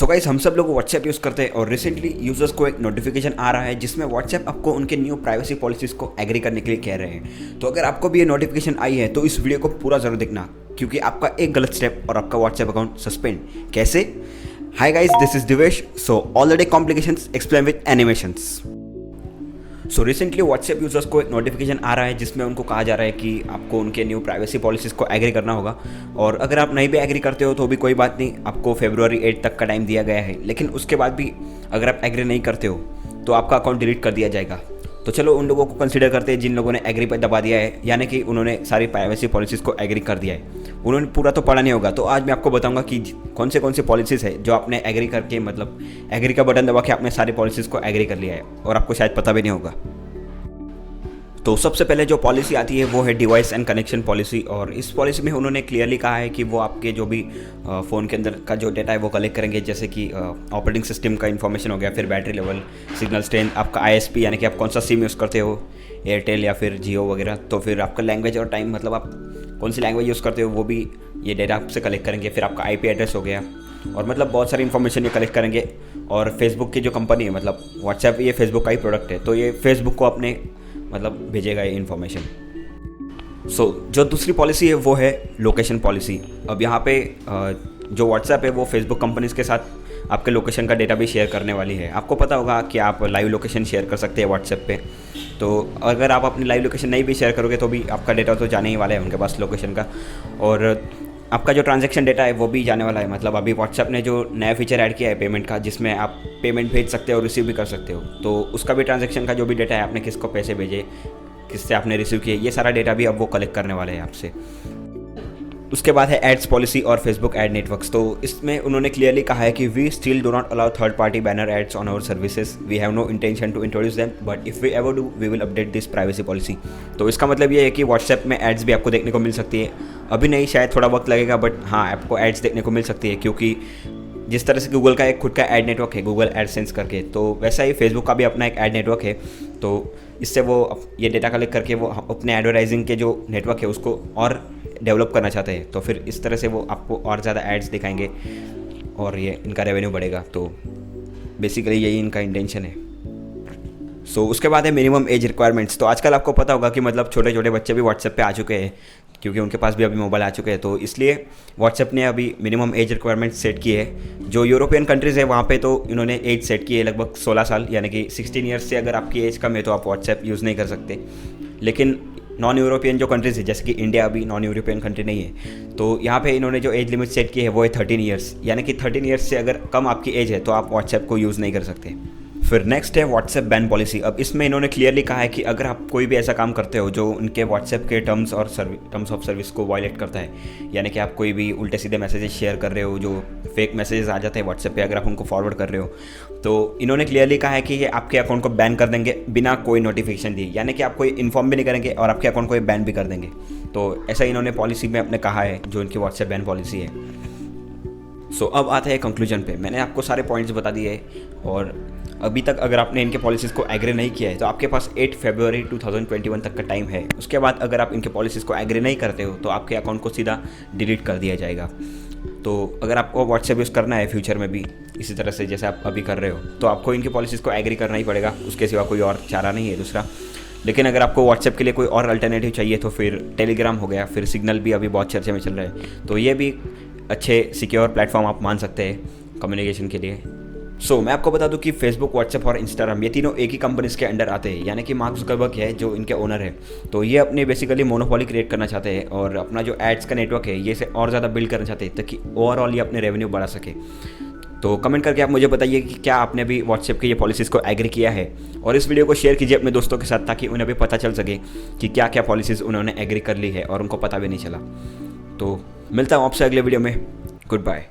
So guys, हम सब लोग व्हाट्सएप यूज़ करते हैं और रिसेंटली यूजर्स को एक नोटिफिकेशन आ रहा है जिसमें व्हाट्सएप आपको उनके न्यू प्राइवेसी पॉलिसीज़ को एग्री करने के लिए कह रहे हैं। तो अगर आपको भी ये नोटिफिकेशन आई है तो इस वीडियो को पूरा ज़रूर देखना, क्योंकि आपका एक गलत स्टेप और आपका व्हाट्सएप अकाउंट सस्पेंड। कैसे? Hi guys, this is Divesh. So already complications explain with animations. So recently WhatsApp users को एक नोटिफिकेशन आ रहा है जिसमें उनको कहा जा रहा है कि आपको उनके न्यू प्राइवेसी पॉलिसीज़ को एग्री करना होगा। और अगर आप नहीं भी एग्री करते हो तो भी कोई बात नहीं, आपको February 8 तक का टाइम दिया गया है। लेकिन उसके बाद भी अगर आप एग्री नहीं करते हो तो आपका अकाउंट डिलीट कर दिया जाएगा। तो चलो उन लोगों को कंसीडर करते हैं जिन लोगों ने एग्री पर दबा दिया है, यानी कि उन्होंने सारी प्राइवेसी पॉलिसीज़ को एग्री कर दिया है। उन्होंने पूरा तो पढ़ा नहीं होगा। तो आज मैं आपको बताऊंगा कि कौन से पॉलिसीज़ है जो आपने एग्री करके, मतलब एग्री का बटन दबा के आपने सारी पॉलिसीज़ को एग्री कर लिया है और आपको शायद पता भी नहीं होगा। तो सबसे पहले जो पॉलिसी आती है वो है डिवाइस एंड कनेक्शन पॉलिसी। और इस पॉलिसी में उन्होंने क्लियरली कहा है कि वो आपके जो भी फ़ोन के अंदर का जो डेटा है वो कलेक्ट करेंगे, जैसे कि ऑपरेटिंग सिस्टम का इन्फॉर्मेशन हो गया, फिर बैटरी लेवल, सिग्नल स्ट्रेंथ, आपका ISP यानी कि आप कौन सा सिम यूज़ करते हो, एयरटेल या फिर जियो वगैरह, तो फिर आपका लैंग्वेज और टाइम, मतलब आप कौन सी लैंग्वेज यूज़ करते हो वो भी ये डेटा आपसे कलेक्ट करेंगे। फिर आपका IP एड्रेस हो गया, और मतलब बहुत सारी इन्फॉर्मेशन ये कलेक्ट करेंगे। और फेसबुक की जो कंपनी है, मतलब व्हाट्सएप ये फेसबुक का ही प्रोडक्ट है, तो ये फेसबुक को अपने मतलब भेजेगा ये इन्फॉर्मेशन। सो जो दूसरी पॉलिसी है वो है लोकेशन पॉलिसी। अब यहाँ पे जो व्हाट्सएप है वो फेसबुक कंपनीज़ के साथ आपके लोकेशन का डेटा भी शेयर करने वाली है। आपको पता होगा कि आप लाइव लोकेशन शेयर कर सकते हैं व्हाट्सएप पे। तो अगर आप अपनी लाइव लोकेशन नहीं भी शेयर करोगे तो भी आपका डेटा तो जाने ही वाला है उनके पास लोकेशन का। और आपका जो ट्रांजैक्शन डेटा है वो भी जाने वाला है। मतलब अभी व्हाट्सएप ने जो नया फीचर ऐड किया है पेमेंट का, जिसमें आप पेमेंट भेज सकते हो और रिसीव भी कर सकते हो, तो उसका भी ट्रांजैक्शन का जो भी डेटा है, आपने किसको पैसे भेजे, किससे आपने रिसीव किए, ये सारा डेटा भी अब वो कलेक्ट करने वाले हैं आपसे। उसके बाद है एड्स पॉलिसी और फेसबुक एड नेटवर्क्स। तो इसमें उन्होंने क्लियरली कहा है कि we still do not allow third party banner ads on our services, we have no intention to introduce them, but if we ever do we will update this privacy policy. तो इसका मतलब ये है कि WhatsApp में ads भी आपको देखने को मिल सकती है। अभी नहीं, शायद थोड़ा वक्त लगेगा, बट हाँ, आपको एड्स देखने को मिल सकती है, क्योंकि जिस तरह से गूगल का एक खुद का एड नेटवर्क है, गूगल एडसेंस करके, तो वैसा ही फेसबुक का भी अपना एक एड नेटवर्क है। तो इससे वो ये डेटा कलेक्ट करके वो अपने एडवर्टाइजिंग के जो नेटवर्क है उसको और डेवलप करना चाहते हैं। तो फिर इस तरह से वो आपको और ज़्यादा एड्स दिखाएंगे और ये इनका रेवेन्यू बढ़ेगा। तो बेसिकली यही इनका इंटेंशन है। सो उसके बाद है मिनिमम एज रिक्वायरमेंट्स। तो आजकल आपको पता होगा कि मतलब छोटे छोटे बच्चे भी व्हाट्सएप पे आ चुके हैं, क्योंकि उनके पास भी अभी मोबाइल आ चुके हैं। तो इसलिए व्हाट्सएप ने अभी मिनिमम एज रिक्वायरमेंट सेट की है। जो यूरोपियन कंट्रीज़ है वहाँ पे तो इन्होंने एज सेट की है लगभग 16 साल, यानी कि 16 ईयर्स से अगर आपकी एज कम है तो आप व्हाट्सएप यूज़ नहीं कर सकते। लेकिन नॉन यूरोपियन जो कंट्रीज़ है, जैसे कि इंडिया अभी नॉन यूरोपियन कंट्री नहीं है, तो यहाँ पे इन्होंने जो एज लिमिट सेट की है वो है 13 ईयर्स, यानी कि 13 ईयर्स से अगर कम आपकी एज है तो आप व्हाट्सएप को यूज़ नहीं कर सकते। फिर नेक्स्ट है व्हाट्सएप बैन पॉलिसी। अब इसमें इन्होंने क्लियरली कहा है कि अगर आप कोई भी ऐसा काम करते हो जो उनके व्हाट्सएप के टर्म्स ऑफ सर्विस को वायलेट करता है, यानी कि आप कोई भी उल्टे सीधे मैसेजेस शेयर कर रहे हो, जो फेक मैसेजेस आ जाते हैं व्हाट्सएप पे, अगर आप उनको फॉरवर्ड कर रहे हो, तो इन्होंने क्लियरली कहा है कि ये आपके अकाउंट को बैन कर देंगे बिना कोई नोटिफिकेशन दिए, यानी कि आप कोई इन्फॉर्म भी नहीं करेंगे और आपके अकाउंट को ये बैन भी कर देंगे। तो ऐसा इन्होंने पॉलिसी में अपने कहा है, जो इनकी व्हाट्सएप बैन पॉलिसी है। सो अब आता है कंक्लूजन पे। मैंने आपको सारे पॉइंट्स बता दिए, और अभी तक अगर आपने इनके पॉलिसीज़ को एग्री नहीं किया है तो आपके पास 8 फरवरी 2021 तक का टाइम है। उसके बाद अगर आप इनके पॉलिसीज़ को एग्री नहीं करते हो तो आपके अकाउंट को सीधा डिलीट कर दिया जाएगा। तो अगर आपको व्हाट्सएप यूज़ करना है फ्यूचर में भी इसी तरह से जैसे आप अभी कर रहे हो, तो आपको इनकी पॉलिसीज़ को एग्री करना ही पड़ेगा, उसके सिवा कोई और चारा नहीं है दूसरा। लेकिन अगर आपको व्हाट्सएप के लिए कोई और अल्टरनेटिव चाहिए तो फिर टेलीग्राम हो गया, फिर सिग्नल भी अभी बहुत चर्चे में चल रहा है, तो ये भी अच्छे सिक्योर प्लेटफॉर्म आप मान सकते हैं कम्युनिकेशन के लिए। सो मैं आपको बता दूं कि फेसबुक, व्हाट्सएप और इंस्टाग्राम ये तीनों एक ही कंपनीज के अंडर आते हैं, यानी कि मार्क जुकरबर्ग है जो इनके ओनर है। तो ये अपने बेसिकली मोनोपोली क्रिएट करना चाहते हैं और अपना जो एड्स का नेटवर्क है ये से और ज़्यादा बिल्ड करना चाहते हैं, ताकि ओवरऑल ये अपने रेवेन्यू बढ़ा सके। तो कमेंट करके आप मुझे बताइए कि क्या आपने भी व्हाट्सएप की ये पॉलिसीज़ को एग्री किया है, और इस वीडियो को शेयर कीजिए अपने दोस्तों के साथ, ताकि उन्हें भी पता चल सके कि क्या क्या पॉलिसीज़ उन्होंने एग्री कर ली है और उनको पता भी नहीं चला। तो मिलता हूँ आपसे अगले वीडियो में। Good bye.